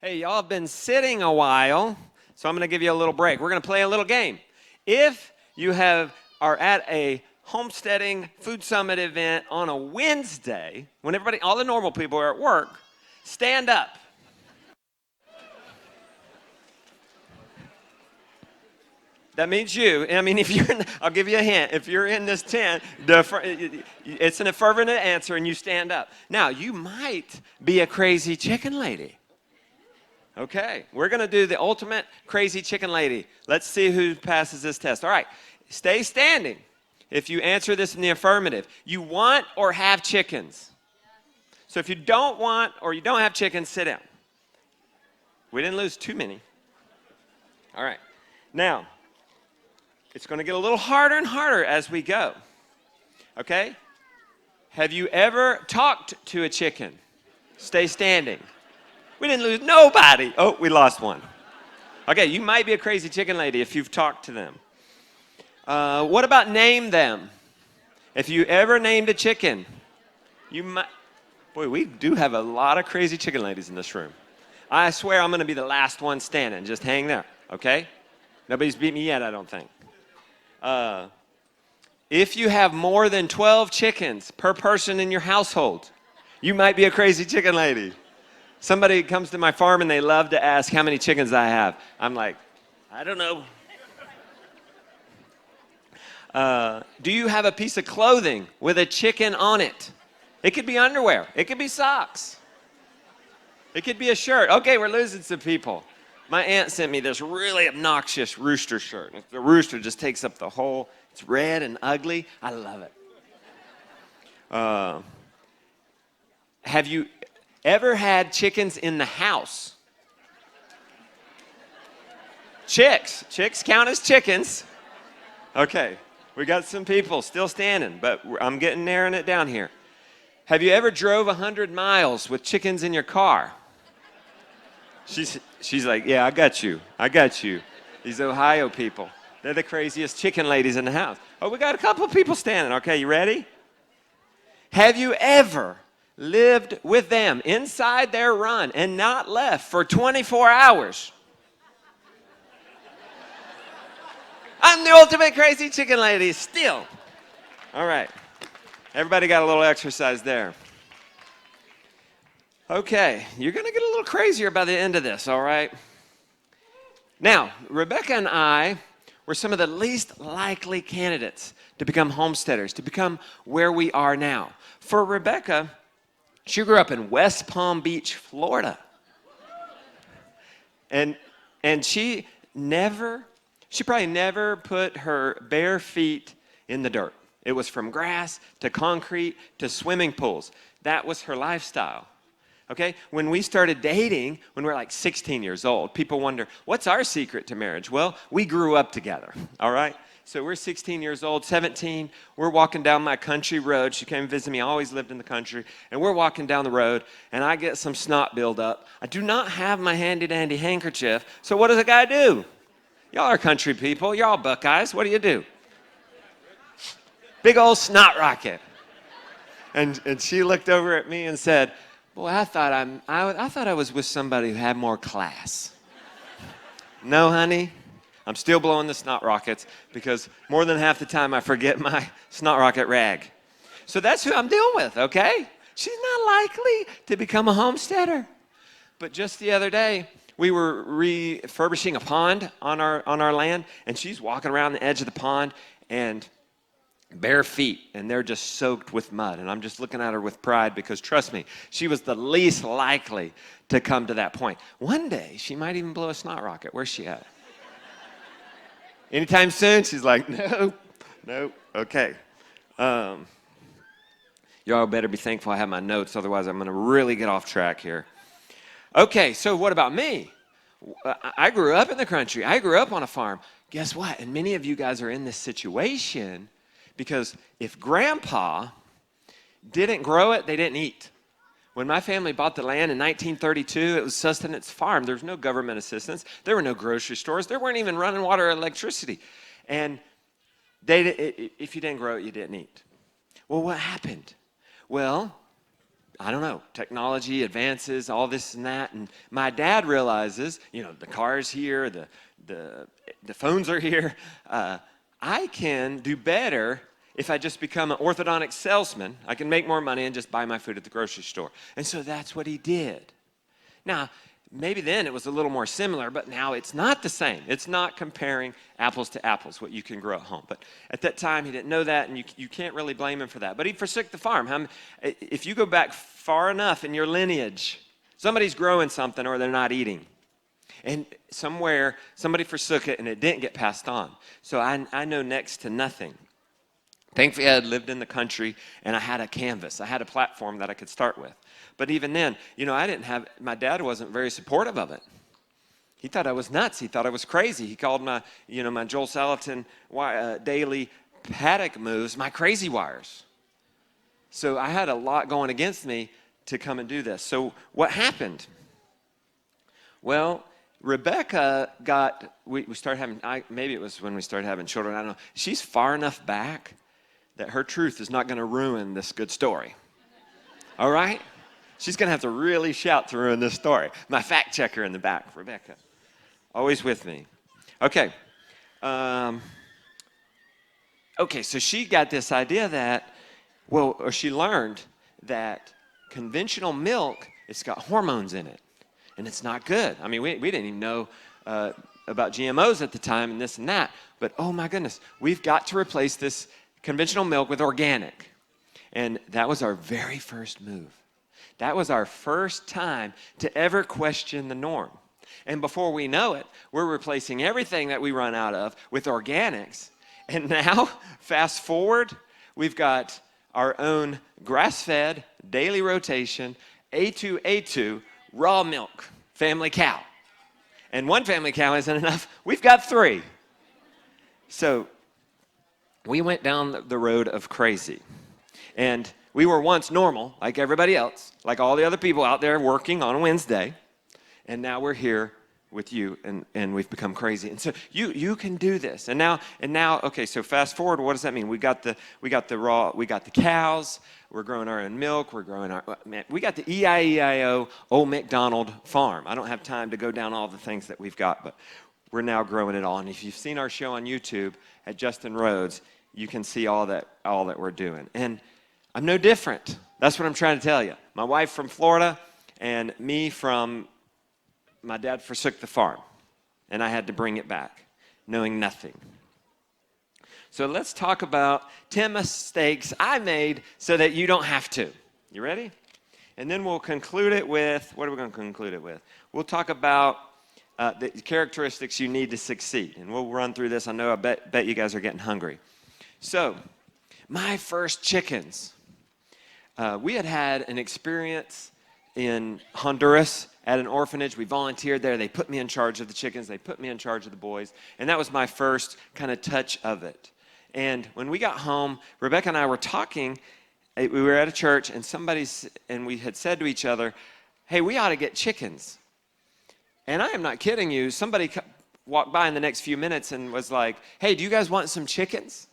Hey, y'all have been sitting a while, so I'm going to give you a little break. We're going to play a little game. If you are at a homesteading food summit event on a Wednesday, when all the normal people are at work, stand up. That means you. I mean, I'll give you a hint. If you're in this tent, it's an affirmative answer, and you stand up. Now, you might be a crazy chicken lady. Okay, we're going to do the ultimate crazy chicken lady. Let's see who passes this test. All right, stay standing. If you answer this in the affirmative, you want or have chickens. So if you don't want or you don't have chickens, sit down. We didn't lose too many. All right, now, it's going to get a little harder and harder as we go. Okay? Have you ever talked to a chicken? Stay standing. We didn't lose nobody. Oh, we lost one. Okay, you might be a crazy chicken lady if you've talked to them. What about name them? If you ever named a chicken, you might. Boy, we do have a lot of crazy chicken ladies in this room. I swear I'm going to be the last one standing. Just hang there, okay? Nobody's beat me yet, I don't think. If you have more than 12 chickens per person in your household, you might be a crazy chicken lady. Somebody comes to my farm and they love to ask how many chickens I have. I'm like, I don't know. Do you have a piece of clothing with a chicken on it? It could be underwear. It could be socks. It could be a shirt. Okay, we're losing some people. My aunt sent me this really obnoxious rooster shirt. The rooster just takes up the whole, it's red and ugly. I love it. Have you ever had chickens in the house? Chicks count as chickens. Okay, we got some people still standing, but I'm narrowing it down here. Have you ever drove 100 miles with chickens in your car? She's like, yeah, I got you. These Ohio people, they're the craziest chicken ladies in the house. Oh, we got a couple of people standing. Okay, you ready? Have you ever lived with them inside their run and not left for 24 hours? I'm the ultimate crazy chicken lady still. All right. Everybody got a little exercise there. Okay, you're going to get a little crazier by the end of this, all right? Now, Rebecca and I were some of the least likely candidates to become homesteaders, to become where we are now. For Rebecca, she grew up in West Palm Beach, Florida. And she probably never put her bare feet in the dirt. It was from grass to concrete to swimming pools. That was her lifestyle. Okay, when we started dating, when we were like 16 years old, people wonder, what's our secret to marriage? Well, we grew up together, all right? So we're 16 years old, 17, we're walking down my country road. She came to visit me, I always lived in the country, and we're walking down the road, and I get some snot buildup. I do not have my handy-dandy handkerchief, so what does a guy do? Y'all are country people, y'all Buckeyes, what do? Big old snot rocket. And she looked over at me and said, boy, I thought I was with somebody who had more class. No, honey, I'm still blowing the snot rockets because more than half the time I forget my snot rocket rag. So that's who I'm dealing with, okay? She's not likely to become a homesteader. But just the other day, we were refurbishing a pond on our land, and she's walking around the edge of the pond and bare feet, and they're just soaked with mud. And I'm just looking at her with pride because, trust me, she was the least likely to come to that point. One day, she might even blow a snot rocket. Where's she at? Anytime soon? She's like, no, okay. Y'all better be thankful I have my notes, otherwise I'm going to really get off track here. Okay, so what about me? I grew up in the country. I grew up on a farm. Guess what? And many of you guys are in this situation because if Grandpa didn't grow it, they didn't eat. When my family bought the land in 1932, it was sustenance farm. There was no government assistance. There were no grocery stores. There weren't even running water or electricity. And if you didn't grow it, you didn't eat. Well, what happened? Well, I don't know, technology advances, all this and that. And my dad realizes, the car's here, the phones are here. I can do better if I just become an orthodontic salesman. I can make more money and just buy my food at the grocery store. And so that's what he did. Now, maybe then it was a little more similar, but now it's not the same. It's not comparing apples to apples, what you can grow at home. But at that time, he didn't know that, and you can't really blame him for that. But he forsook the farm. If you go back far enough in your lineage, somebody's growing something or they're not eating. And somewhere, somebody forsook it, and it didn't get passed on. So I know next to nothing. Thankfully, I had lived in the country, and I had a canvas. I had a platform that I could start with. But even then, my dad wasn't very supportive of it. He thought I was nuts. He thought I was crazy. He called my Joel Salatin daily paddock moves my crazy wires. So I had a lot going against me to come and do this. So what happened? Well, Rebecca we started having, maybe it was when we started having children, I don't know. She's far enough back that her truth is not going to ruin this good story. All right? She's going to have to really shout to ruin this story. My fact checker in the back, Rebecca. Always with me. Okay. So she got this idea that, or she learned that conventional milk, it's got hormones in it. And it's not good. I mean, we didn't even know about GMOs at the time and this and that. But, oh my goodness, we've got to replace this conventional milk with organic. And that was our very first move. That was our first time to ever question the norm. And before we know it, we're replacing everything that we run out of with organics. And now, fast forward, we've got our own grass-fed, daily rotation, A2 raw milk family cow. And one family cow isn't enough. We've got 3. So we went down the road of crazy. And we were once normal, like everybody else, like all the other people out there working on a Wednesday. And now we're here with you, and we've become crazy. And so you can do this. And now, okay, so fast forward, what does that mean? We got the cows, we're growing our own milk, we got the E-I-E-I-O Old McDonald farm. I don't have time to go down all the things that we've got, but we're now growing it all. And if you've seen our show on YouTube at Justin Rhodes, you can see all that we're doing. And I'm no different. That's what I'm trying to tell you. My wife from Florida and me from, my dad forsook the farm, and I had to bring it back, knowing nothing. So let's talk about 10 mistakes I made so that you don't have to. You ready? And then we'll conclude it with, what are we going to conclude it with? We'll talk about the characteristics you need to succeed. And we'll run through this. I bet you guys are getting hungry. So, my first chickens. We had an experience in Honduras at an orphanage. We volunteered there. They put me in charge of the chickens. They put me in charge of the boys. And that was my first kind of touch of it. And when we got home, Rebecca and I were talking. We were at a church, and we had said to each other, hey, we ought to get chickens. And I am not kidding you. Somebody walked by in the next few minutes and was like, hey, do you guys want some chickens?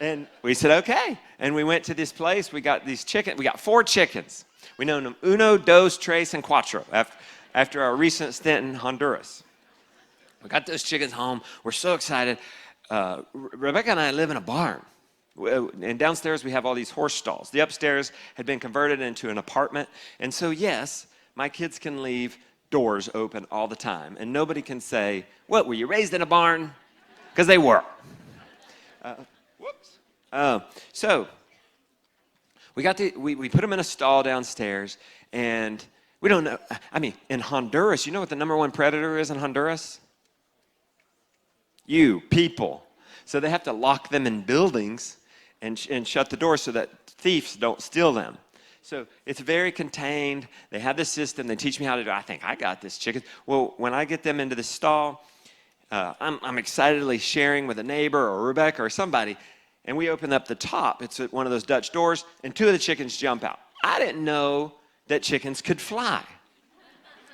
And we said, okay. And we went to this place. We got these chickens. We got 4 chickens. We named them Uno, Dos, Tres, and Cuatro after our recent stint in Honduras. We got those chickens home. We're so excited. Rebecca and I live in a barn. And downstairs, we have all these horse stalls. The upstairs had been converted into an apartment. And so, yes, my kids can leave doors open all the time. And nobody can say, what, were you raised in a barn? Because they were. So we put them in a stall downstairs, and we don't know. I mean, in Honduras, you know what the number 1 predator is in Honduras? You, people. So they have to lock them in buildings and shut the doors so that thieves don't steal them. So it's very contained. They have this system. They teach me how to do it. I think I got this chicken. Well, when I get them into the stall, I'm excitedly sharing with a neighbor or Rebecca or somebody, and we open up the top. It's one of those Dutch doors, and 2 of the chickens jump out. I didn't know that chickens could fly.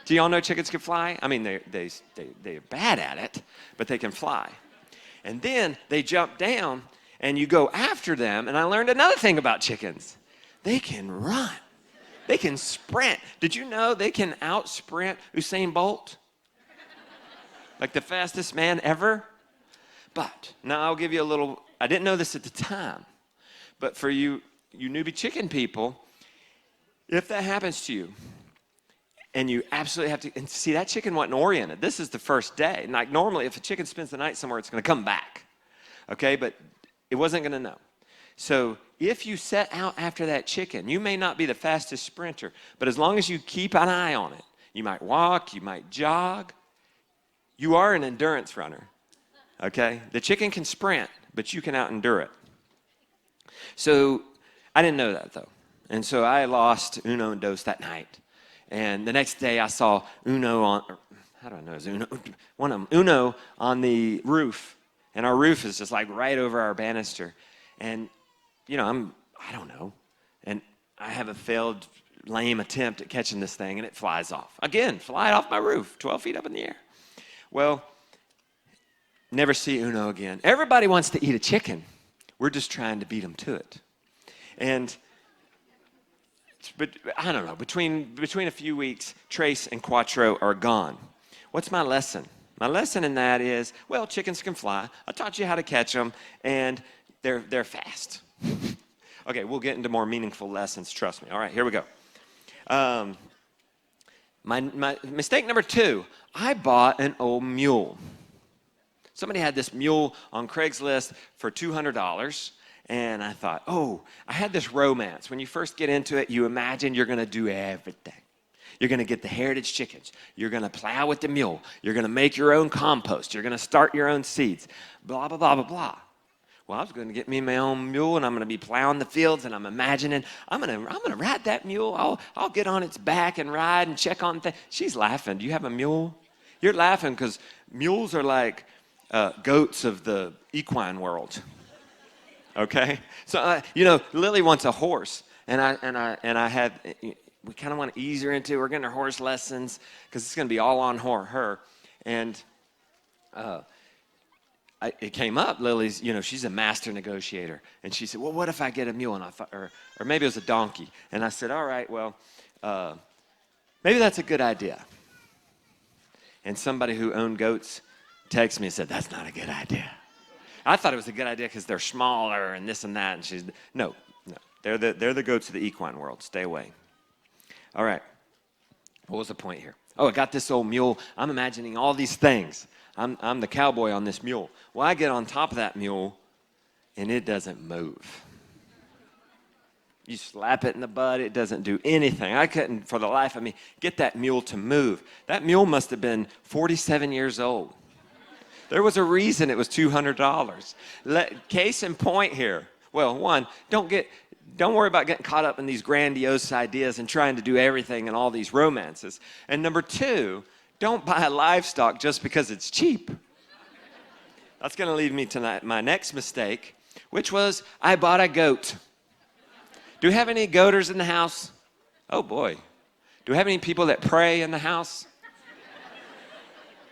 Do y'all know chickens can fly? I mean, they're bad at it, but they can fly. And then they jump down, and you go after them, and I learned another thing about chickens. they can run. They can sprint. Did you know they can out-sprint Usain Bolt? Like the fastest man ever? But now I'll give you a little, I didn't know this at the time, but for you newbie chicken people, if that happens to you, and you absolutely have to, and see, that chicken wasn't oriented. This is the first day. And like normally, if a chicken spends the night somewhere, it's going to come back. Okay, but it wasn't going to know. So if you set out after that chicken, you may not be the fastest sprinter, but as long as you keep an eye on it, you might walk, you might jog, you are an endurance runner. Okay, the chicken can sprint, but you can out-endure it. So I didn't know that though. And so I lost uno and dos that night. And the next day I saw Uno on, how do I know it's Uno? One of them, Uno on the roof. And our roof is just like right over our banister. And, you know, I don't know. And I have a failed, lame attempt at catching this thing, and it flies off. Again, fly off my roof, 12 feet up in the air. Well, never see Uno again. Everybody wants to eat a chicken. We're just trying to beat them to it. And but I don't know, between a few weeks, Trace and Quattro are gone. What's my lesson? My lesson in that is, well, chickens can fly. I taught you how to catch them, and they're fast. Okay, we'll get into more meaningful lessons, trust me. All right, here we go. My mistake number 2, I bought an old mule. Somebody had this mule on Craigslist for $200. And I thought, oh, I had this romance. When you first get into it, you imagine you're going to do everything. You're going to get the heritage chickens. You're going to plow with the mule. You're going to make your own compost. You're going to start your own seeds. Blah, blah, blah, blah, blah. Well, I was going to get me my own mule, and I'm going to be plowing the fields, and I'm imagining I'm going to ride that mule. I'll get on its back and ride and check on things. She's laughing. Do you have a mule? You're laughing because mules are like goats of the equine world. Okay, so Lily wants a horse, and I had, we kind of want to ease her into. We're getting her horse lessons because it's going to be all on her, and it came up. Lily's, she's a master negotiator, and she said, "Well, what if I get a mule?" And I thought, or maybe it was a donkey, and I said, "All right, well, maybe that's a good idea." And somebody who owned goats texted me and said, "That's not a good idea." I thought it was a good idea because they're smaller and this and that. And she's, no. They're the goats of the equine world. Stay away. All right. What was the point here? Oh, I got this old mule. I'm imagining all these things. I'm the cowboy on this mule. Well, I get on top of that mule, and it doesn't move. You slap it in the butt, it doesn't do anything. I couldn't, for the life of me, get that mule to move. That mule must have been 47 years old. There was a reason it was $200. Case in point here. Well, one, don't worry about getting caught up in these grandiose ideas and trying to do everything and all these romances. And number 2, don't buy livestock just because it's cheap. That's going to lead me to my next mistake, which was I bought a goat. Do we have any goaters in the house? Oh, boy. Do we have any people that pray in the house?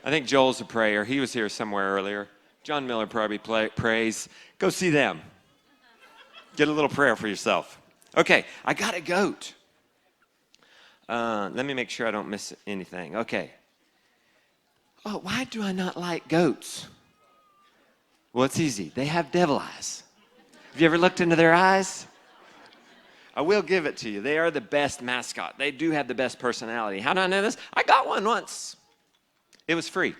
I think Joel's a prayer. He was here somewhere earlier. John Miller probably prays. Go see them. Get a little prayer for yourself. Okay, I got a goat. Let me make sure I don't miss anything. Okay. Oh, why do I not like goats? Well, it's easy. They have devil eyes. Have you ever looked into their eyes? I will give it to you. They are the best mascot. They do have the best personality. How do I know this? I got one once. It was free.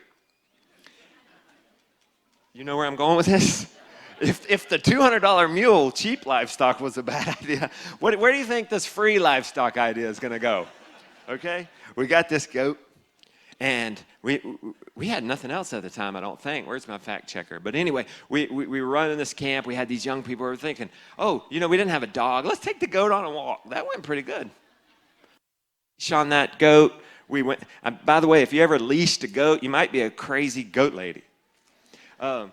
You know where I'm going with this? If the $200 mule, cheap livestock, was a bad idea, where do you think this free livestock idea is going to go? Okay? We got this goat, and we had nothing else at the time, I don't think. Where's my fact checker? But anyway, we were running this camp. We had these young people who were thinking, oh, we didn't have a dog. Let's take the goat on a walk. That went pretty good. On that goat, we went. By the way, if you ever leashed a goat, you might be a crazy goat lady. And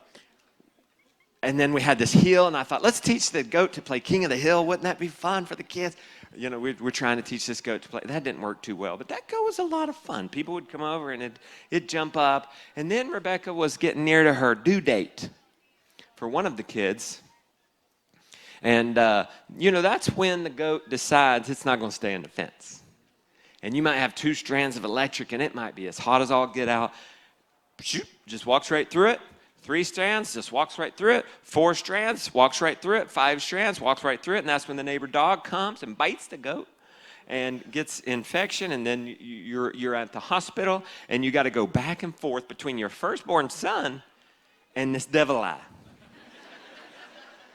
then we had this hill, and I thought, let's teach the goat to play King of the Hill. Wouldn't that be fun for the kids? We're trying to teach this goat to play. That didn't work too well, but that goat was a lot of fun. People would come over, and it'd jump up. And then Rebecca was getting near to her due date for one of the kids. And, that's when the goat decides it's not going to stay in the fence. And you might have 2 strands of electric, and it might be as hot as all get out. Just walks right through it. 3 strands, just walks right through it. 4 strands, walks right through it. 5 strands, walks right through it. And that's when the neighbor dog comes and bites the goat and gets infection. And then you're at the hospital, and you got to go back and forth between your firstborn son and this devil eye.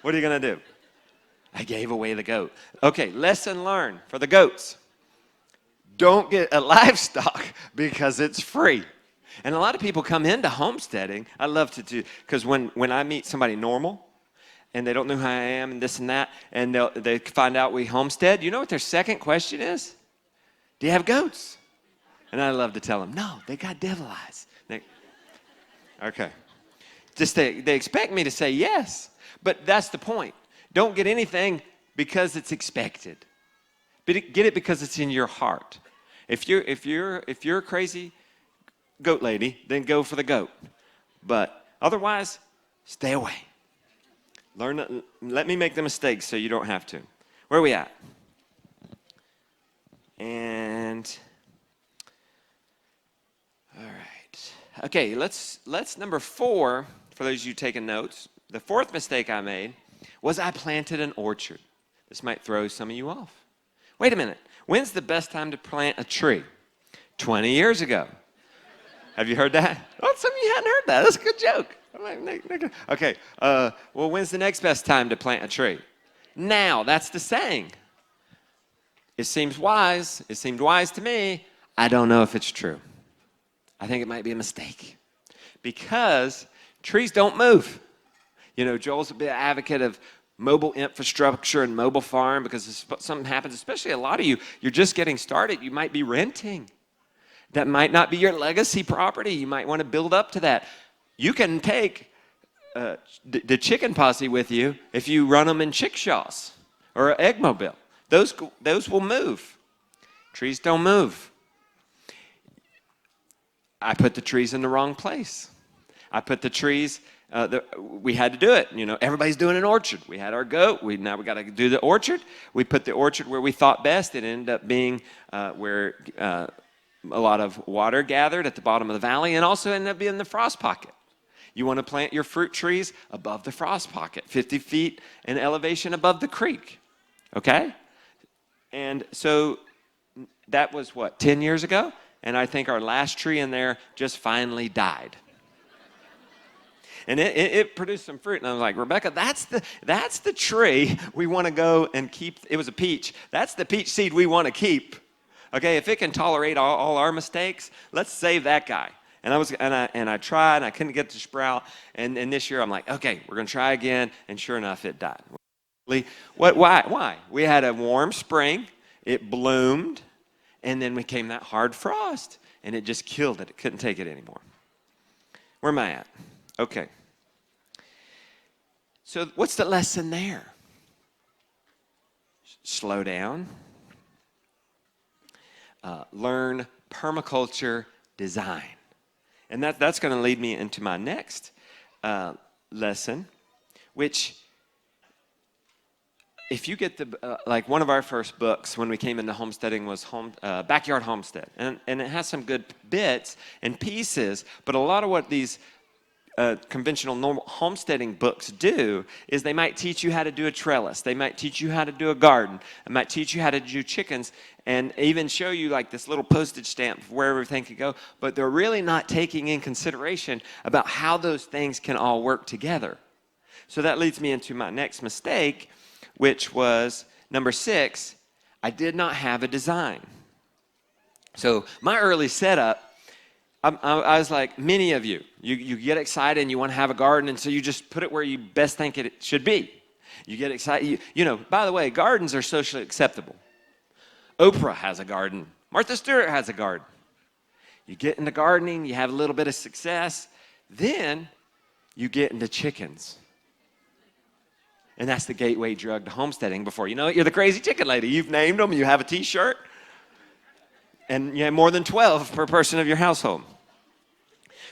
What are you going to do? I gave away the goat. Okay, lesson learned for the goats. Don't get a livestock because it's free. And a lot of people come into homesteading. I love to do, because when I meet somebody normal and they don't know who I am and this and that, and they find out we homestead, you know what their second question is? Do you have goats? And I love to tell them, no, they got devil eyes. Okay. They expect me to say yes, but that's the point. Don't get anything because it's expected. But get it because it's in your heart. If you're a crazy goat lady, then go for the goat. But otherwise, stay away. Let me make the mistakes so you don't have to. Where are we at? And all right. Okay, let's number 4, for those of you taking notes. The 4th mistake I made was I planted an orchard. This might throw some of you off. Wait a minute. When's the best time to plant a tree? 20 years ago. Have you heard that? Oh, some of you hadn't heard that. That's a good joke. Okay. Well, when's the next best time to plant a tree? Now. That's the saying. It seems wise. It seemed wise to me. I don't know if it's true. I think it might be a mistake. Because trees don't move. Joel's a big advocate of mobile infrastructure and mobile farm, because if something happens, especially a lot of you, you're just getting started. You might be renting. That might not be your legacy property. You might want to build up to that. You can take the chicken posse with you if you run them in chickshaws or an eggmobile. Those will move. Trees don't move. I put the trees in the wrong place. I put the trees, we had to do it. Everybody's doing an orchard. We had our goat. Now we got to do the orchard. We put the orchard where we thought best. It ended up being where a lot of water gathered at the bottom of the valley, and also ended up being the frost pocket. You want to plant your fruit trees above the frost pocket, 50 feet in elevation above the creek. Okay? And so that was 10 years ago? And I think our last tree in there just finally died. And it produced some fruit. And I was like, Rebecca, that's the tree we want to go and keep. It was a peach. That's the peach seed we want to keep. Okay, if it can tolerate all our mistakes, let's save that guy. And I tried, and I couldn't get it to sprout. And this year I'm like, okay, we're going to try again. And sure enough, it died. Why? We had a warm spring. It bloomed. And then came that hard frost. And it just killed it. It couldn't take it anymore. Where am I at? Okay. So what's the lesson there? Slow down. Learn permaculture design. And that's going to lead me into my next lesson, which, if you get like one of our first books when we came into homesteading was Backyard Homestead. And it has some good bits and pieces, but a lot of what these conventional normal homesteading books do is they might teach you how to do a trellis. They might teach you how to do a garden. They might teach you how to do chickens, and even show you like this little postage stamp of where everything could go. But they're really not taking in consideration about how those things can all work together. So that leads me into my next mistake, which was number 6. I did not have a design. So my early setup, I was like many of you. You get excited and you want to have a garden, and so you just put it where you best think it should be. You get excited. By the way, gardens are socially acceptable. Oprah has a garden. Martha Stewart has a garden. You get into gardening, you have a little bit of success, then you get into chickens. And that's the gateway drug to homesteading. Before you know it, you're the crazy chicken lady. You've named them, you have a t-shirt, and you have more than 12 per person of your household.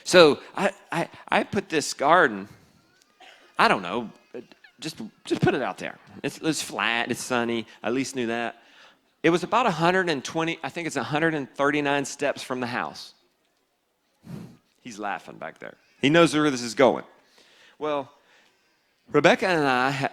So I put this garden, I don't know, just put it out there. It's flat, it's sunny. I at least knew that. It was about 120, I think it's 139 steps from the house. He's laughing back there. He knows where this is going. Well, Rebecca and I,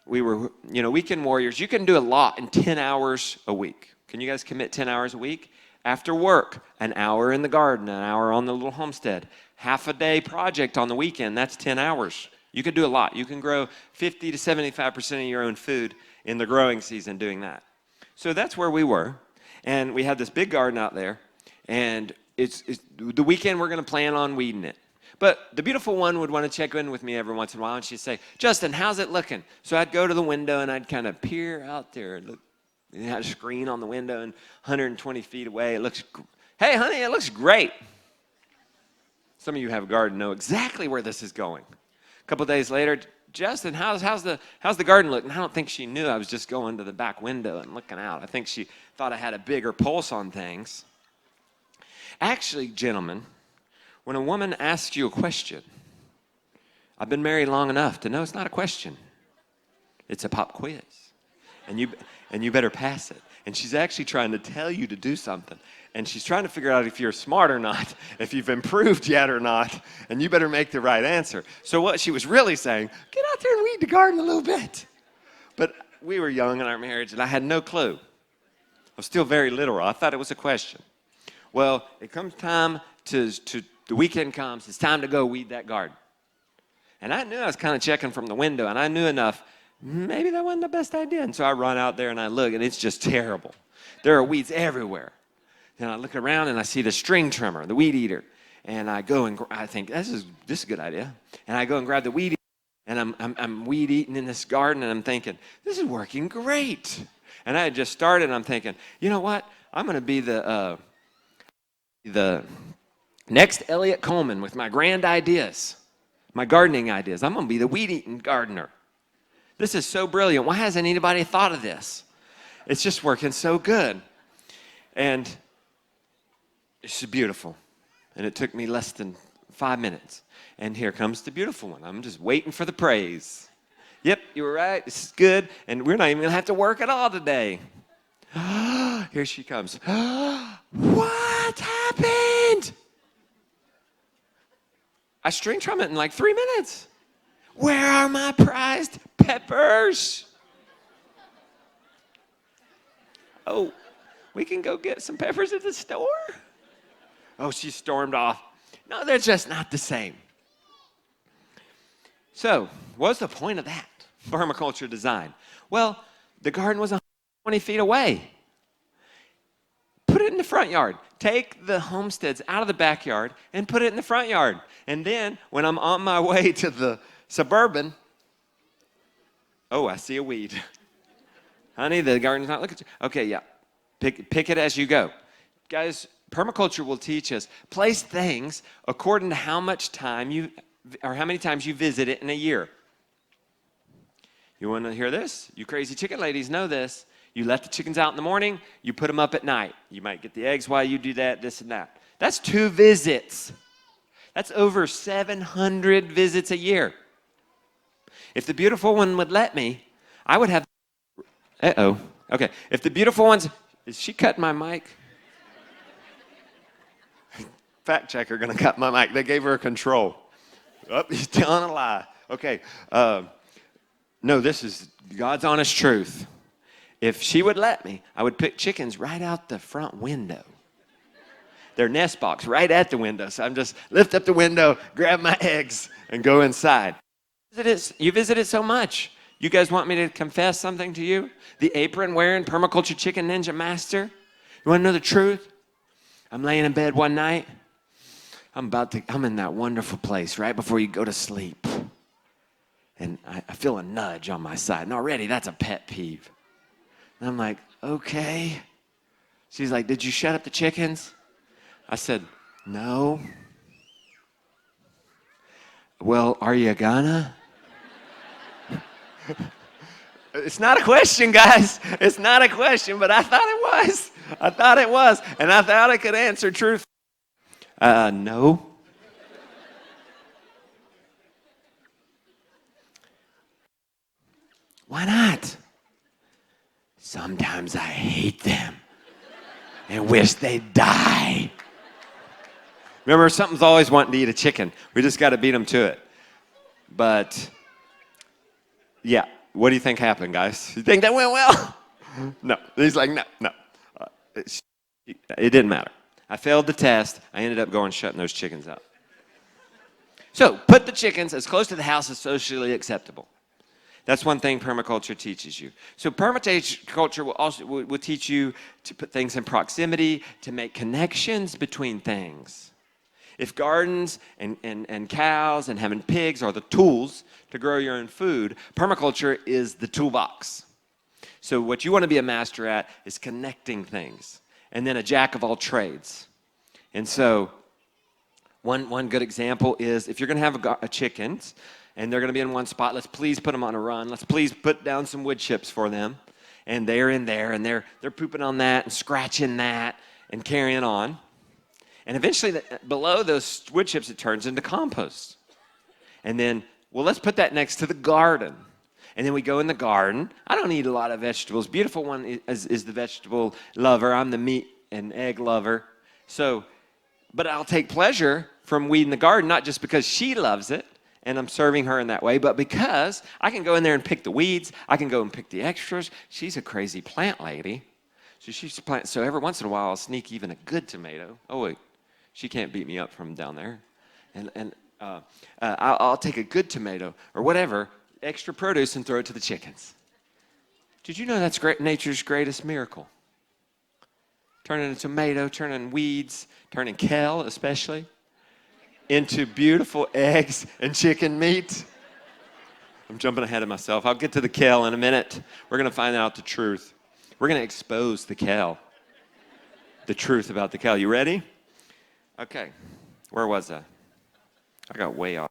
we were, weekend warriors. You can do a lot in 10 hours a week. Can you guys commit 10 hours a week? After work, an hour in the garden, an hour on the little homestead. Half a day project on the weekend, that's 10 hours. You can do a lot. You can grow 50 to 75% of your own food in the growing season doing that. So that's where we were. And we had this big garden out there. And it's the weekend we're going to plan on weeding it. But the beautiful one would want to check in with me every once in a while, and she'd say, Justin, how's it looking? So I'd go to the window, and I'd kind of peer out there and look. It had a screen on the window, and 120 feet away, it looks, hey, honey, it looks great. Some of you have a garden know exactly where this is going. A couple days later, Justin, how's the garden look? And I don't think she knew I was just going to the back window and looking out. I think she thought I had a bigger pulse on things. Actually, gentlemen, when a woman asks you a question, I've been married long enough to know it's not a question. It's a pop quiz. And you better pass it. And she's actually trying to tell you to do something. And she's trying to figure out if you're smart or not, if you've improved yet or not, and you better make the right answer. So what she was really saying, get out there and weed the garden a little bit. But we were young in our marriage, and I had no clue. I was still very literal. I thought it was a question. Well, it comes time to the weekend comes, it's time to go weed that garden. And I knew I was kind of checking from the window, and I knew enough, maybe that wasn't the best idea. And so I run out there and I look, and it's just terrible. There are weeds everywhere. And I look around and I see the string trimmer, the weed eater. And I go and I think, this is a good idea. And I go and grab the weed eater, and I'm weed eating in this garden, and I'm thinking, this is working great. And I had just started, and I'm thinking, you know what? I'm going to be the next Elliot Coleman with my grand ideas, my gardening ideas. I'm going to be the weed-eating gardener. This is so brilliant. Why hasn't anybody thought of this? It's just working so good. And it's beautiful. And it took me less than 5 minutes. And here comes the beautiful one. I'm just waiting for the praise. Yep, you were right. This is good. And we're not even going to have to work at all today. Here she comes. What happened? I string trim it in like 3 minutes. Where are my prized peppers? Oh, we can go get some peppers at the store? Oh, she stormed off. No, they're just not the same. So, what's the point of that? Permaculture design. Well, the garden was 120 feet away. Put it in the front yard. Take the homesteads out of the backyard and put it in the front yard. And then when I'm on my way to the suburban, oh, I see a weed. Honey, the garden's not looking. Okay, yeah. Pick it as you go. Guys, permaculture will teach us place things according to how much time or how many times you visit it in a year. You want to hear this? You crazy chicken ladies know this. You let the chickens out in the morning, you put them up at night. You might get the eggs while you do that, this and that. That's 2 visits. That's over 700 visits a year. If the beautiful one would let me, I would have... Uh-oh. Okay. If the beautiful ones... Is she cutting my mic? Fact checker going to cut my mic. They gave her a control. Oh, he's telling a lie. Okay. No, this is God's honest truth. If she would let me, I would pick chickens right out the front window. Their nest box right at the window. So I'm just lift up the window, grab my eggs, and go inside. You visit it so much. You guys want me to confess something to you? The apron-wearing permaculture chicken ninja master? You want to know the truth? I'm laying in bed one night. I'm in that wonderful place right before you go to sleep. And I feel a nudge on my side. And already that's a pet peeve. And I'm like, okay. She's like, did you shut up the chickens? I said, no. Well, are you gonna? It's not a question, guys. It's not a question, but I thought it was. I thought it was. And I thought I could answer truth. No. Why not? Sometimes I hate them and wish they'd die. Remember, something's always wanting to eat a chicken. We just got to beat them to it. But, yeah, what do you think happened, guys? You think that went well? No. He's like, no. It didn't matter. I failed the test. I ended up going shutting those chickens up. So, put the chickens as close to the house as socially acceptable. That's one thing permaculture teaches you. So permaculture will teach you to put things in proximity, to make connections between things. If gardens and cows and having pigs are the tools to grow your own food, permaculture is the toolbox. So what you want to be a master at is connecting things, and then a jack of all trades. And so one good example is if you're going to have a chickens, and they're going to be in one spot, let's please put them on a run. Let's please put down some wood chips for them. And they're in there, and they're pooping on that and scratching that and carrying on. And eventually, below those wood chips, it turns into compost. And then, well, let's put that next to the garden. And then we go in the garden. I don't eat a lot of vegetables. Beautiful one is the vegetable lover. I'm the meat and egg lover. So, but I'll take pleasure from weeding the garden, not just because she loves it, and I'm serving her in that way, but because I can go in there and pick the weeds, I can go and pick the extras. She's a crazy plant lady. So every once in a while, I'll sneak even a good tomato. Oh, wait, she can't beat me up from down there. And I'll take a good tomato or whatever, extra produce, and throw it to the chickens. Did you know that's nature's greatest miracle? Turning a tomato, turning weeds, turning kale especially, into beautiful eggs and chicken meat. I'm jumping ahead of myself. I'll get to the kale in a minute. We're going to find out the truth. We're going to expose the kale, the truth about the kale. You ready? Okay. Where was I? I got way off.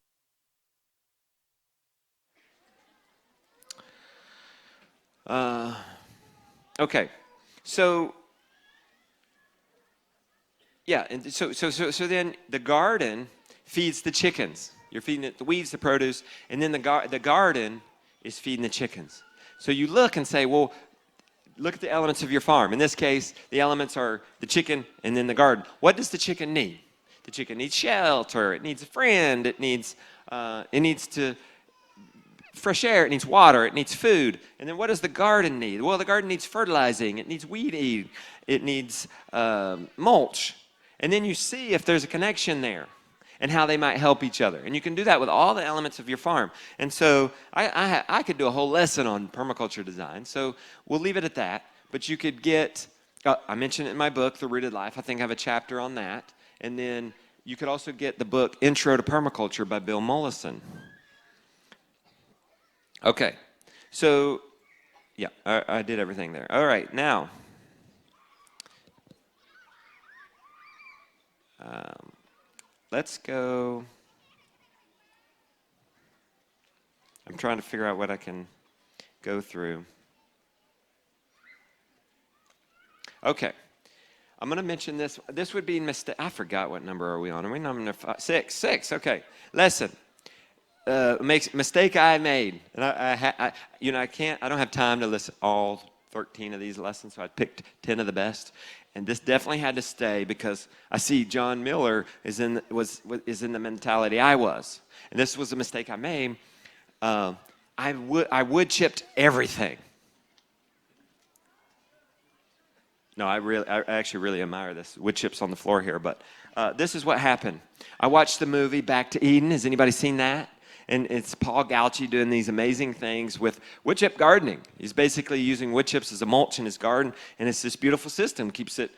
Okay. So, yeah, and so then the garden feeds the chickens. You're feeding it the weeds, the produce, and then the garden is feeding the chickens. So you look and say, well, look at the elements of your farm. In this case, the elements are the chicken and then the garden. What does the chicken need? The chicken needs shelter. It needs a friend. It needs fresh air. It needs water. It needs food. And then what does the garden need? Well, the garden needs fertilizing. It needs weed eating. It needs mulch. And then you see if there's a connection there and how they might help each other. And you can do that with all the elements of your farm. And so I could do a whole lesson on permaculture design. So we'll leave it at that. But you could get, I mentioned it in my book, The Rooted Life. I think I have a chapter on that. And then you could also get the book Intro to Permaculture by Bill Mollison. Okay. So, yeah, I did everything there. All right, now. Let's go. I'm trying to figure out what I can go through. Okay. I'm going to mention this. This would be mistake. I forgot what number are we on. Are we number 5? 6. 6. Okay. Lesson. Mistake I made. And I don't have time to listen all 13 of these lessons, so I picked 10 of the best. And this definitely had to stay because I see John Miller is in the mentality I was. And this was a mistake I made. I wood chipped everything. No, I actually really admire this. Wood chips on the floor here, but this is what happened. I watched the movie Back to Eden. Has anybody seen that? And it's Paul Gauci doing these amazing things with wood chip gardening. He's basically using wood chips as a mulch in his garden, and it's this beautiful system. Keeps the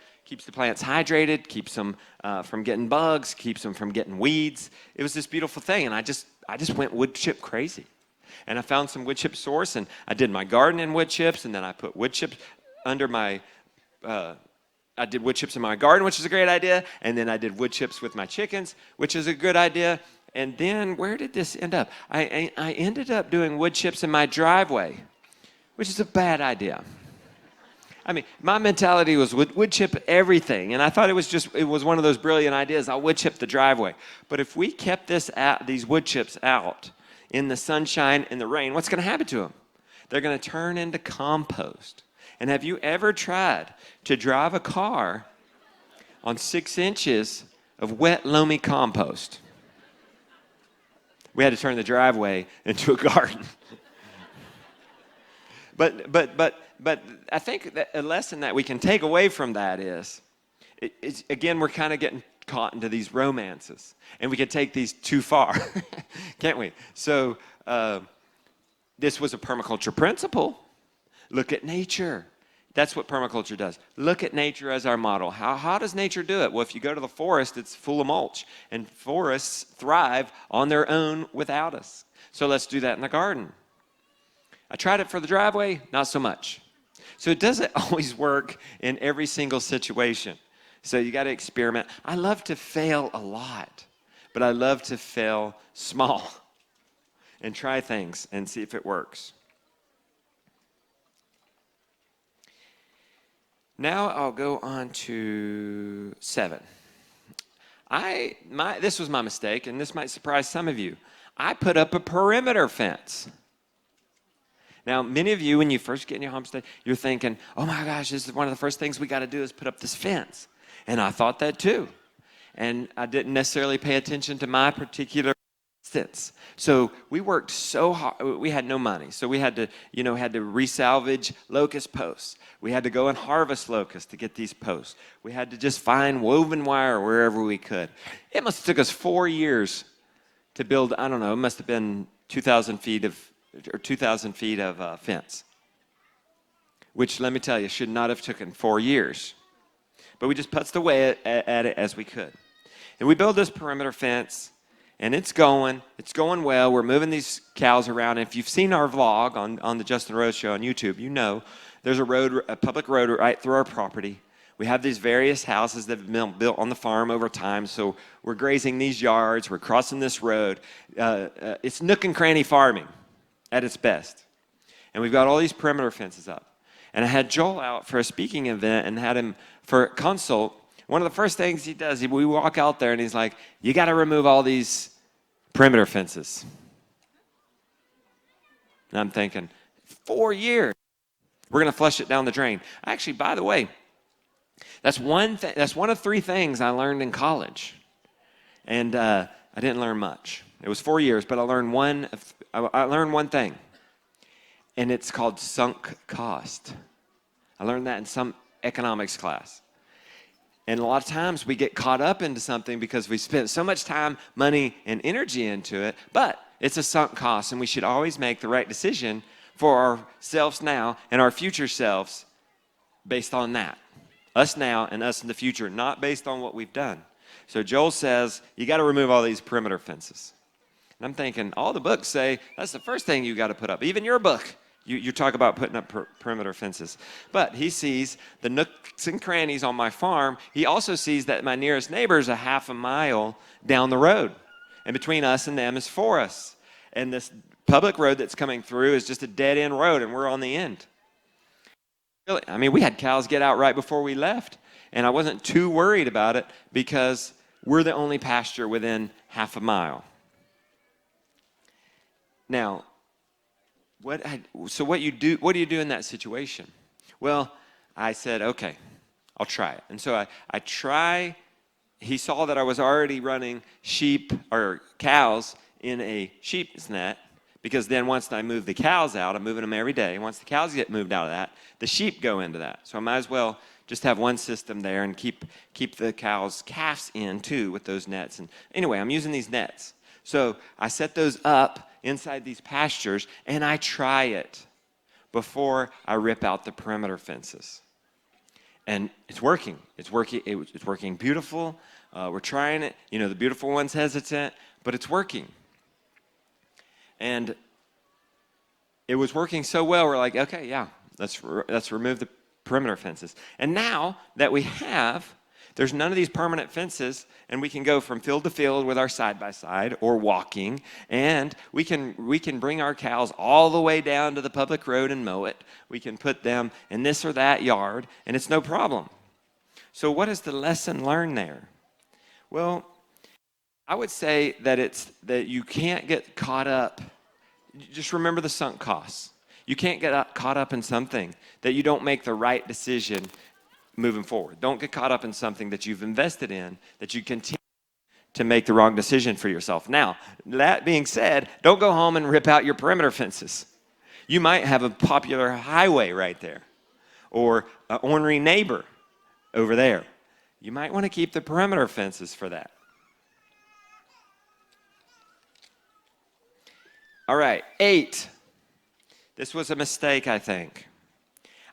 plants hydrated, keeps them from getting bugs, keeps them from getting weeds. It was this beautiful thing, and I just went wood chip crazy. And I found some wood chip source, and I did my garden in wood chips, and then I put wood chips under my I did wood chips in my garden, which is a great idea, and then I did wood chips with my chickens, which is a good idea. And then where did this end up? I ended up doing wood chips in my driveway, which is a bad idea. I mean, my mentality was wood chip everything, and I thought it was one of those brilliant ideas. I'll wood chip the driveway. But if we kept these wood chips out in the sunshine and the rain, what's going to happen to them? they're going to turn into compost. And have you ever tried to drive a car on 6 inches of wet, loamy compost? We had to turn the driveway into a garden. But I think that a lesson that we can take away from that is, again, we're kind of getting caught into these romances, and we can take these too far, can't we? So this was a permaculture principle. Look at nature. That's what permaculture does. Look at nature as our model. How does nature do it? Well, if you go to the forest, it's full of mulch, and forests thrive on their own without us. So let's do that in the garden. I tried it for the driveway, not so much. So it doesn't always work in every single situation. So you got to experiment. I love to fail a lot, but I love to fail small and try things and see if it works. Now I'll go on to 7. This was my mistake, and this might surprise some of you. I put up a perimeter fence. Now, many of you, when you first get in your homestead, you're thinking, oh my gosh, this is one of the first things we got to do is put up this fence. And I thought that too. And I didn't necessarily pay attention to my particular instance. So we worked so hard. We had no money. So we had to resalvage locust posts. We had to go and harvest locusts to get these posts. We had to just find woven wire wherever we could. It must have took us 4 years to build, I don't know, it must have been 2,000 feet of fence, which, let me tell you, should not have taken 4 years. But we just putzed away at it as we could. And we built this perimeter fence, and it's going well. We're moving these cows around. And if you've seen our vlog on the Justin Rhodes Show on YouTube, you know there's a public road right through our property. We have these various houses that have been built on the farm over time. So we're grazing these yards. We're crossing this road. It's nook and cranny farming at its best. And we've got all these perimeter fences up. And I had Joel out for a speaking event and had him for a consult. One of the first things he does, we walk out there and he's like, you got to remove all these perimeter fences. And I'm thinking, 4 years. We're going to flush it down the drain. Actually, by the way, that's one of 3 things I learned in college. And I didn't learn much. It was 4 years, but I learned one thing. And it's called sunk cost. I learned that in some economics class. And a lot of times we get caught up into something because we spent so much time, money, and energy into it, but it's a sunk cost, and we should always make the right decision for ourselves now and our future selves based on that. Us now and us in the future, not based on what we've done. So Joel says, you got to remove all these perimeter fences. And I'm thinking, all the books say that's the first thing you got to put up. Even your book, you talk about putting up perimeter fences. But he sees the nooks and crannies on my farm. He also sees that my nearest neighbor is a half a mile down the road. And between us and them is forest. And this public road that's coming through is just a dead-end road, and we're on the end. Really, I mean, we had cows get out right before we left. And I wasn't too worried about it because we're the only pasture within half a mile. Now, what do you do in that situation? Well, I said, okay, I'll try it. And so I try. He saw that I was already running sheep or cows in a sheep's net, because then once I move the cows out, I'm moving them every day. Once the cows get moved out of that, the sheep go into that. So I might as well just have one system there and keep the calves in too with those nets. And anyway, I'm using these nets. So I set those up inside these pastures, and I try it before I rip out the perimeter fences. And it's working. It's working beautiful. We're trying it. You know, the beautiful one's hesitant, but it's working. And it was working so well, we're like, okay, yeah, let's remove the perimeter fences. And now that we have, there's none of these permanent fences, and we can go from field to field with our side-by-side or walking, and we can bring our cows all the way down to the public road and mow it. We can put them in this or that yard, and it's no problem. So what is the lesson learned there? Well, I would say that you can't get caught up. Just remember the sunk costs. You can't get caught up in something that you don't make the right decision moving forward. Don't get caught up in something that you've invested in, that you continue to make the wrong decision for yourself. Now, that being said, don't go home and rip out your perimeter fences. You might have a popular highway right there, or an ornery neighbor over there. You might want to keep the perimeter fences for that. All right, 8. This was a mistake, I think.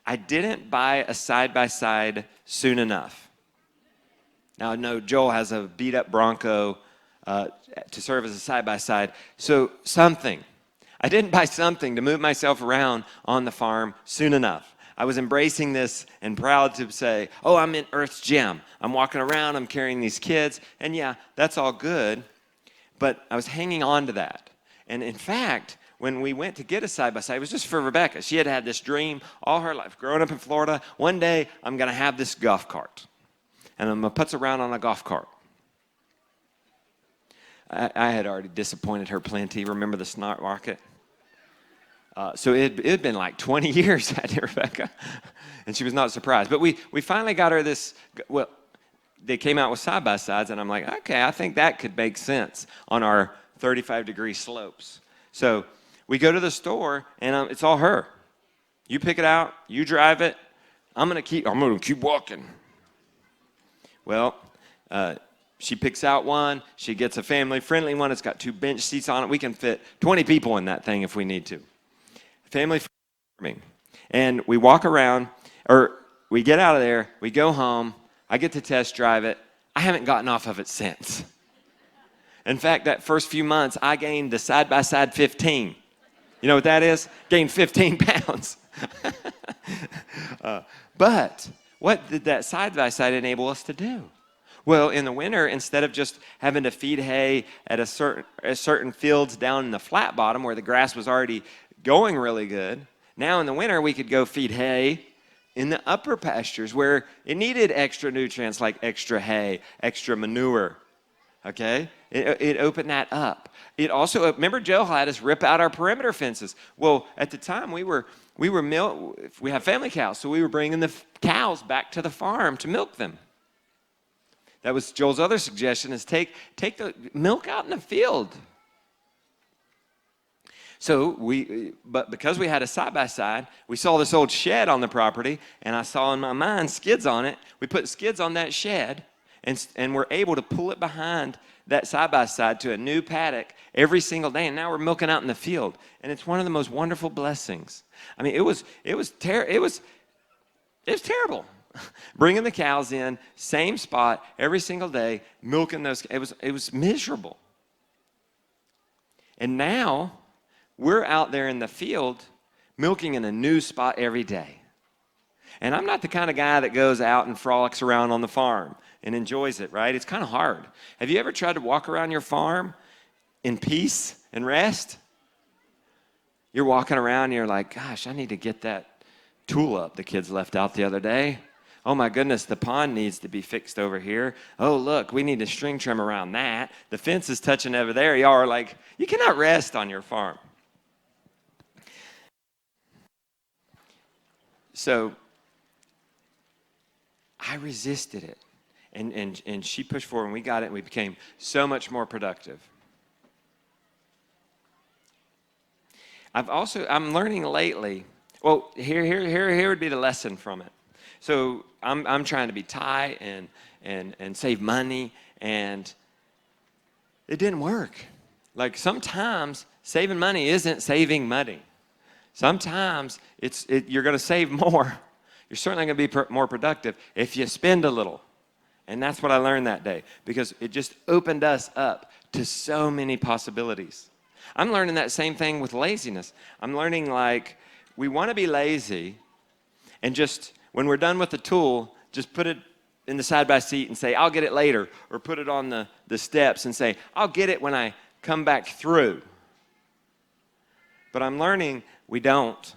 I didn't buy a side-by-side soon enough. Now, I know Joel has a beat-up Bronco to serve as a side-by-side. So something. I didn't buy something to move myself around on the farm soon enough. I was embracing this and proud to say, oh, I'm in Earth's gym. I'm walking around, I'm carrying these kids. And yeah, that's all good. But I was hanging on to that. And in fact, when we went to get a side-by-side, it was just for Rebecca. She had had this dream all her life. Growing up in Florida, one day I'm going to have this golf cart. And I'm going to putz around on a golf cart. I had already disappointed her plenty. Remember the snot rocket? So it had been like 20 years, hadn't it, Rebecca? And she was not surprised. But we finally got her this, well, they came out with side-by-sides, and I'm like, okay, I think that could make sense on our 35-degree slopes. So we go to the store, and it's all her. You pick it out, you drive it. I'm gonna keep walking. Well, she picks out one. She gets a family-friendly one. It's got 2 bench seats on it. We can fit 20 people in that thing if we need to. Family-friendly. And we walk around, or we get out of there. We go home. I get to test drive it. I haven't gotten off of it since. In fact, that first few months, I gained the side-by-side 15. You know what that is? Gained 15 pounds. But what did that side-by-side enable us to do? Well, in the winter, instead of just having to feed hay at a certain fields down in the flat bottom where the grass was already going really good, now in the winter we could go feed hay in the upper pastures where it needed extra nutrients like extra hay, extra manure. Okay? It opened that up. It also, remember Joe had us rip out our perimeter fences. Well, at the time we have family cows, so we were bringing the cows back to the farm to milk them. That was Joel's other suggestion, is take the milk out in the field. So but because we had a side-by-side, we saw this old shed on the property, and I saw in my mind skids on it. We put skids on that shed, and we're able to pull it behind that side-by-side to a new paddock every single day, and now we're milking out in the field. And it's one of the most wonderful blessings. I mean, it was terrible. Bringing the cows in, same spot every single day, milking those. It was miserable. And now we're out there in the field milking in a new spot every day. And I'm not the kind of guy that goes out and frolics around on the farm and enjoys it, right? It's kind of hard. Have you ever tried to walk around your farm in peace and rest? You're walking around and you're like, gosh, I need to get that tulip the kids left out the other day. Oh my goodness, the pond needs to be fixed over here. Oh, look, we need a string trim around that. The fence is touching over there. Y'all are like, you cannot rest on your farm. So I resisted it. And she pushed forward, and we got it, and we became so much more productive. I'm learning lately, well, here would be the lesson from it. So I'm trying to be tight and save money, and it didn't work. Like sometimes saving money isn't saving money. Sometimes you're going to save more. You're certainly going to be more productive if you spend a little. And that's what I learned that day, because it just opened us up to so many possibilities. I'm learning that same thing with laziness. I'm learning like we want to be lazy and just when we're done with the tool, just put it in the side-by-seat and say, I'll get it later. Or put it on the steps and say, I'll get it when I come back through. But I'm learning we don't.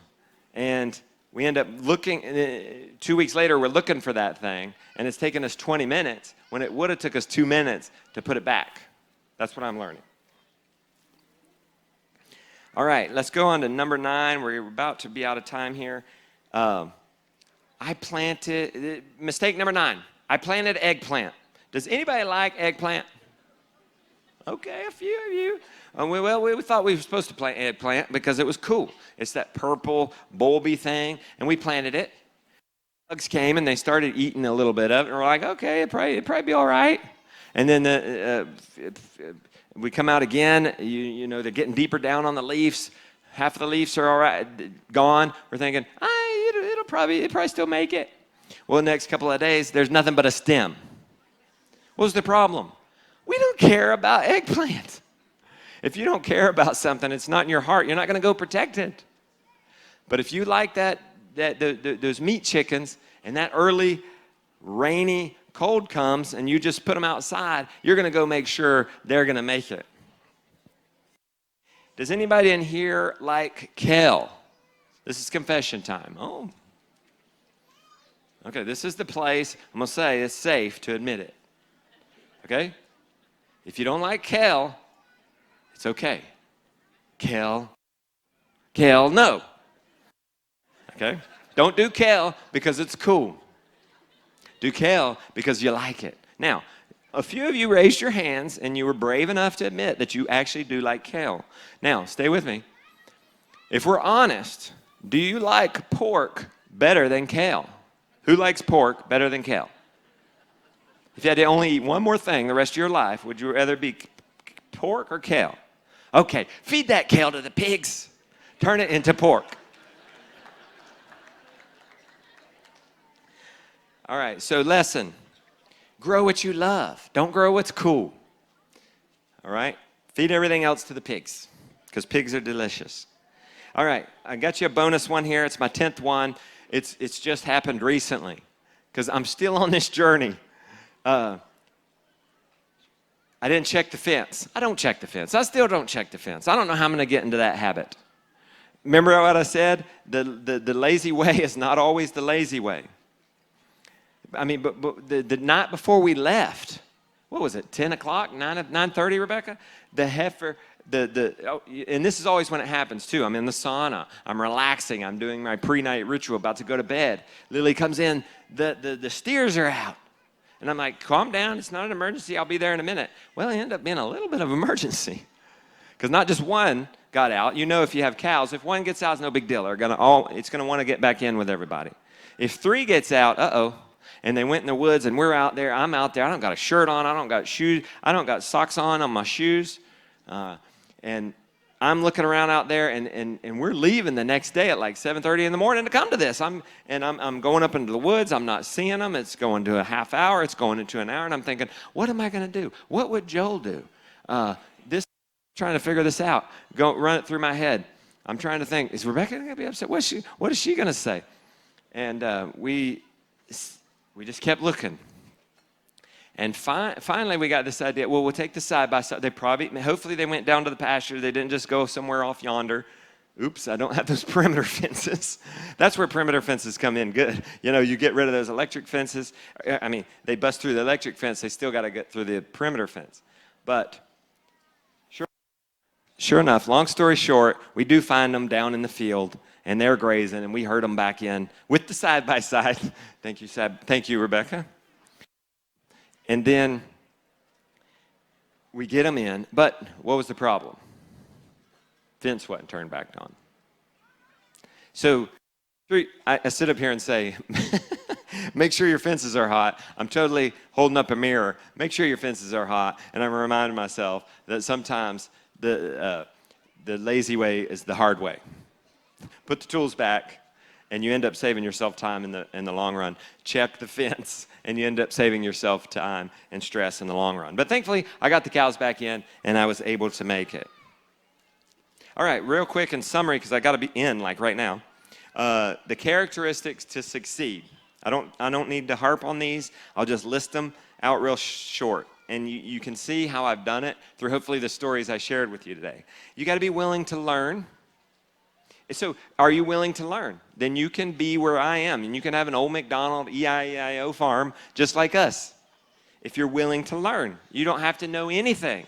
And we end up looking, 2 weeks later, we're looking for that thing, and it's taken us 20 minutes when it would have took us 2 minutes to put it back. That's what I'm learning. All right, let's go on to number 9. We're about to be out of time here. Mistake number 9. I planted eggplant. Does anybody like eggplant? Okay, a few of you. We thought we were supposed to plant eggplant because it was cool. It's that purple, bulby thing, and we planted it. Bugs came and they started eating a little bit of it, and we're like, okay, it'd probably be all right. And then we come out again. You know, they're getting deeper down on the leaves. Half of the leaves are all right, gone. We're thinking, it'll probably still make it. Well, the next couple of days, there's nothing but a stem. What's the problem? We don't care about eggplant. If you don't care about something, it's not in your heart. You're not going to go protect it. But if you like those meat chickens, and that early, rainy, cold comes, and you just put them outside, you're going to go make sure they're going to make it. Does anybody in here like kale? This is confession time. Oh. Okay, this is the place, I'm going to say, it's safe to admit it. Okay? If you don't like kale, it's okay. Kale, no. Okay? Don't do kale because it's cool. Do kale because you like it. Now, a few of you raised your hands and you were brave enough to admit that you actually do like kale. Now, stay with me. If we're honest, do you like pork better than kale? Who likes pork better than kale? If you had to only eat one more thing the rest of your life, would you rather be pork or kale? Okay, feed that kale to the pigs. Turn it into pork. All right, so lesson. Grow what you love. Don't grow what's cool. All right? Feed everything else to the pigs because pigs are delicious. All right, I got you a bonus one here. It's my 10th one. It's just happened recently because I'm still on this journey. I didn't check the fence. I don't check the fence. I still don't check the fence. I don't know how I'm going to get into that habit. Remember what I said? The lazy way is not always the lazy way. I mean, but the night before we left, what was it, 10 o'clock, 9:30, Rebecca? The heifer, and this is always when it happens too. I'm in the sauna. I'm relaxing. I'm doing my pre-night ritual, about to go to bed. Lily comes in. The steers are out. And I'm like, calm down. It's not an emergency. I'll be there in a minute. Well, it ended up being a little bit of an emergency because not just one got out. You know, if you have cows, if one gets out, it's no big deal. It's going to want to get back in with everybody. If 3 gets out, and they went in the woods, and we're out there. I'm out there. I don't got a shirt on. I don't got shoes. I don't got socks on my shoes. And I'm looking around out there, and we're leaving the next day at like 7:30 in the morning to come to this. I'm going up into the woods. I'm not seeing them. It's going to a half hour. It's going into an hour, and I'm thinking, what am I going to do? What would Joel do? Trying to figure this out. Run it through my head. I'm trying to think, is Rebecca going to be upset? What is she going to say? And we just kept looking. And finally, we got this idea. Well, we'll take the side by side. Hopefully, they went down to the pasture. They didn't just go somewhere off yonder. Oops, I don't have those perimeter fences. That's where perimeter fences come in good. You know, you get rid of those electric fences. I mean, they bust through the electric fence. They still got to get through the perimeter fence. But sure enough, long story short, we do find them down in the field, and they're grazing, and we herd them back in with the side by side. Thank you, Rebecca. And then we get them in, but what was the problem? Fence wasn't turned back on. So I sit up here and say, make sure your fences are hot. I'm totally holding up a mirror. Make sure your fences are hot. And I'm reminding myself that sometimes the lazy way is the hard way. Put the tools back, and you end up saving yourself time in the long run. Check the fence, and you end up saving yourself time and stress in the long run. But thankfully, I got the cows back in, and I was able to make it. All right, real quick in summary, because I got to be in like right now. The characteristics to succeed. I don't need to harp on these. I'll just list them out real short. And you can see how I've done it through hopefully the stories I shared with you today. You got to be willing to learn. So are you willing to learn? Then you can be where I am, and you can have an old McDonald E-I-E-I-O farm just like us. If you're willing to learn, you don't have to know anything.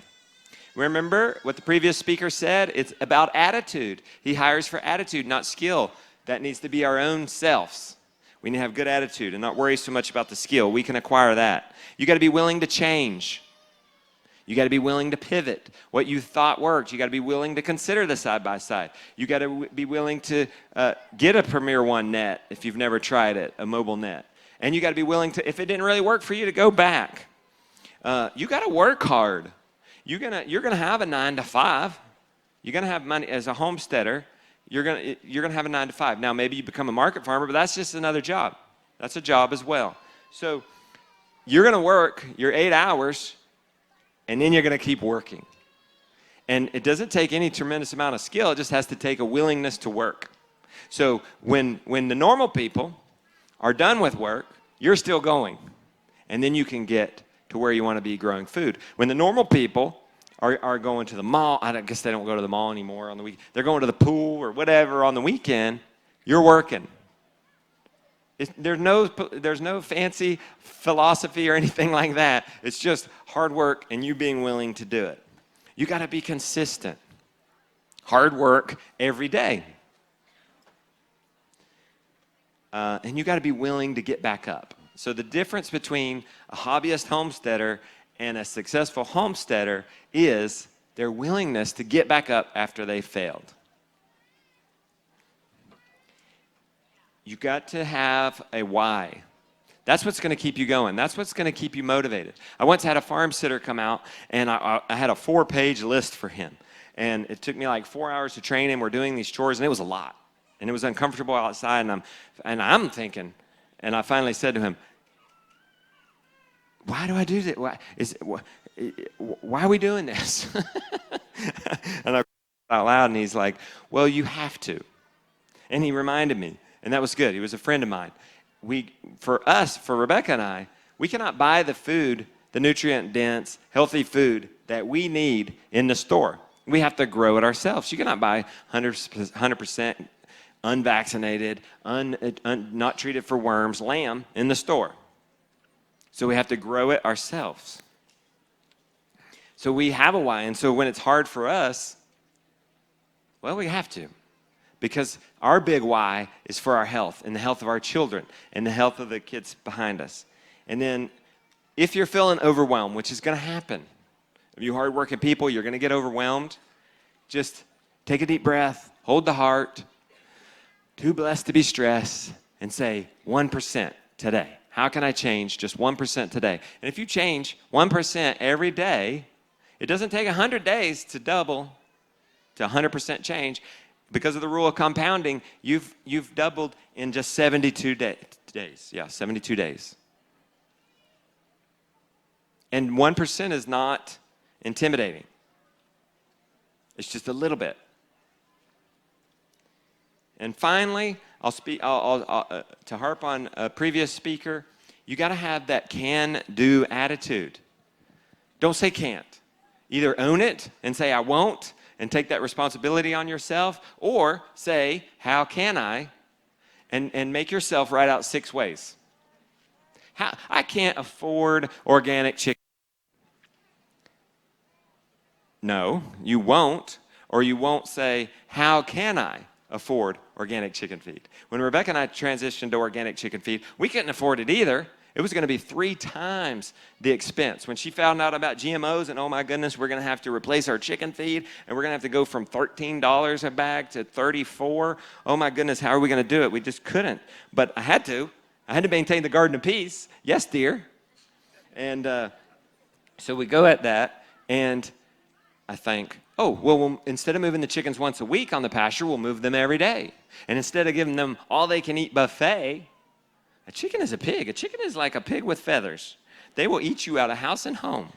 Remember what the previous speaker said? It's about attitude. He hires for attitude, not skill. That needs to be our own selves. We need to have good attitude and not worry so much about the skill. We can acquire that. You got to be willing to change. You got to be willing to pivot. What you thought worked, you got to be willing to consider the side-by-side. You got to be willing to get a Premier One net if you've never tried it, a mobile net. And you got to be willing to, if it didn't really work for you, to go back. You got to work hard. You're gonna have a 9 to 5. You're gonna have money as a homesteader. You're gonna have a 9 to 5. Now maybe you become a market farmer, but that's just another job. That's a job as well. So you're gonna work your 8 hours, and then you're gonna keep working. And it doesn't take any tremendous amount of skill. It just has to take a willingness to work. So when the normal people are done with work, you're still going, and then you can get to where you want to be growing food. When the normal people are going to the mall, I guess they don't go to the mall anymore on the weekend. They're going to the pool or whatever on the weekend. You're working. There's no fancy philosophy or anything like that. It's just hard work and you being willing to do it. You got to be consistent. Hard work every day. And you got to be willing to get back up. So the difference between a hobbyist homesteader and a successful homesteader is their willingness to get back up after they failed. You got to have a why. That's what's going to keep you going. That's what's going to keep you motivated. I once had a farm sitter come out, and I had a 4-page list for him. And it took me like 4 hours to train him. We're doing these chores, and it was a lot. And it was uncomfortable outside, and I'm thinking, and I finally said to him, why do I do this? Why are we doing this? And I out loud, and he's like, well, you have to. And he reminded me, and that was good. He was a friend of mine. For Rebecca and I, we cannot buy the food, the nutrient-dense, healthy food that we need in the store. We have to grow it ourselves. You cannot buy 100% unvaccinated, not treated for worms, lamb in the store. So we have to grow it ourselves. So we have a why, and so when it's hard for us, well, we have to. Because our big why is for our health and the health of our children and the health of the kids behind us. And then if you're feeling overwhelmed, which is going to happen, if you hardworking people, you're going to get overwhelmed, just take a deep breath, hold the heart, too blessed to be stressed, and say 1% today. How can I change just 1% today? And if you change 1% every day, it doesn't take 100 days to double to 100% change. Because of the rule of compounding, you've doubled in just 72 days. Yeah, 72 days. And 1% is not intimidating. It's just a little bit. And finally, to harp on a previous speaker, you got to have that can-do attitude. Don't say can't. Either own it and say I won't and take that responsibility on yourself, or say how can I, and make yourself write out 6 ways. I can't afford organic chicken. No, you won't, or you won't say how can I afford organic chicken feed. When Rebecca and I transitioned to organic chicken feed, we couldn't afford it either. It was going to be 3 times the expense. When she found out about GMOs, and oh my goodness, we're going to have to replace our chicken feed, and we're going to have to go from $13 a bag to $34. Oh my goodness, how are we going to do it? We just couldn't. But I had to maintain the garden of peace. Yes, dear. And so we go at that, and I think, oh, well, instead of moving the chickens once a week on the pasture, we'll move them every day. And instead of giving them all they can eat buffet, a chicken is a pig. A chicken is like a pig with feathers. They will eat you out of house and home.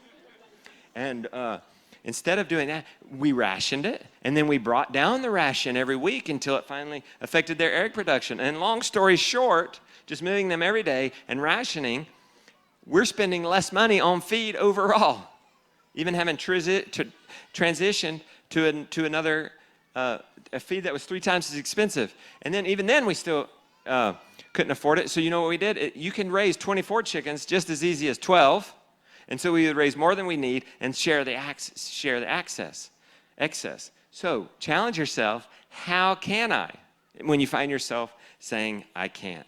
And instead of doing that, we rationed it, and then we brought down the ration every week until it finally affected their egg production. And long story short, just moving them every day and rationing, we're spending less money on feed overall. Even having transitioned to another a feed that was 3 times as expensive. And then even then we still couldn't afford it. So you know what we did? You can raise 24 chickens just as easy as 12. And so we would raise more than we need and share the excess. So challenge yourself, how can I? When you find yourself saying, I can't.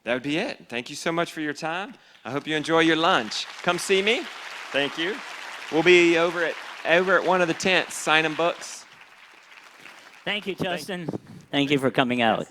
That would be it. Thank you so much for your time. I hope you enjoy your lunch. Come see me. Thank you. We'll be over at one of the tents signing books. Thank you, Justin. Thank you for coming out.